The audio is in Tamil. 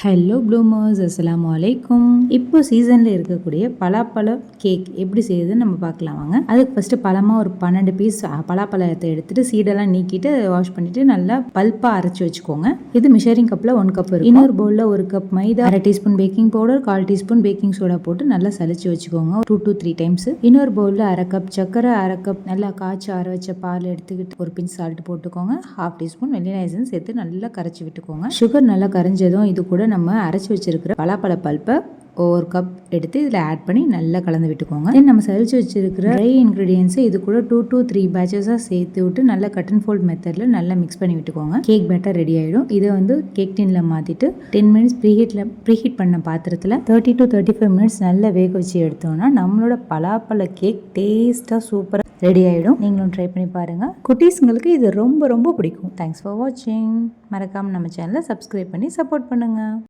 ஹலோ ப்ளூமர்ஸ், அஸ்ஸலாமு அலைக்கும். இப்போ சீசனில் இருக்கக்கூடிய பலாப்பழ கேக் எப்படி செய்யுதுன்னு நம்ம பார்க்கலாம் வாங்க. அதுக்கு ஃபஸ்ட்டு பழமாக ஒரு 12 பீஸ் பலாப்பழத்தை எடுத்துட்டு சீடெல்லாம் நீக்கிட்டு வாஷ் பண்ணிட்டு நல்லா பல்ப்பாக அரைச்சி வச்சுக்கோங்க. இது மெஷரிங் கப்பில் 1 கப் இருக்கும். இன்னொரு பவுலில் 1 கப் மைதா, 1/2 teaspoon baking powder, 1/4 teaspoon baking soda போட்டு நல்லா சலிச்சு வச்சுக்கோங்க 2 to 3 டைம்ஸ். இன்னொரு பவுலில் 1/2 கப் சர்க்கரை, 1/2 கப் நல்லா காய்ச்சி ஆற வச்ச பால் எடுத்துக்கிட்டு ஒரு பிஞ்ச் சால்ட் போட்டுக்கோங்க. 1/2 டீஸ்பூன் வெண்ணிலா எசன்ஸ் சேர்த்து நல்லா கரைச்சி விட்டுக்கோங்க. சுகர் நல்லா கரைஞ்சதும் இது கூட நம்ம அரைச்சி வச்சிருக்கிற பலாப்பழ பல்ப்பை 1 கப் எடுத்து இதில் ஆட் பண்ணி நல்லா கலந்து விட்டுக்கோங்க. தென் நம்ம சலிச்சு வச்சிருக்கிற ட்ரை இன்க்ரீடியன்ஸை இது கூட 2 to 3 பேட்சஸாக சேர்த்து விட்டு நல்லா கட் அண்ட் ஃபோல்ட் மெத்தடில் நல்லா மிக்ஸ் பண்ணி விட்டுக்கோங்க. கேக் பேட்டர் ரெடி ஆகிடும். இதை வந்து கேக் டின்னில் மாற்றிட்டு 10 மினிட்ஸ் ப்ரீஹீட் பண்ண பாத்திரத்தில் 30 to 35 மினிட்ஸ் நல்லா வேக வச்சு எடுத்தோம்னா நம்மளோட பலாப்பழ கேக் டேஸ்ட்டாக சூப்பராக ரெடி ஆகிடும். நீங்களும் ட்ரை பண்ணி பாருங்கள். குட்டீஸுங்களுக்கு இது ரொம்ப ரொம்ப பிடிக்கும். தேங்க்ஸ் ஃபார் வாட்சிங். மறக்காமல் நம்ம சேனலை சப்ஸ்கிரைப் பண்ணி சப்போர்ட் பண்ணுங்கள்.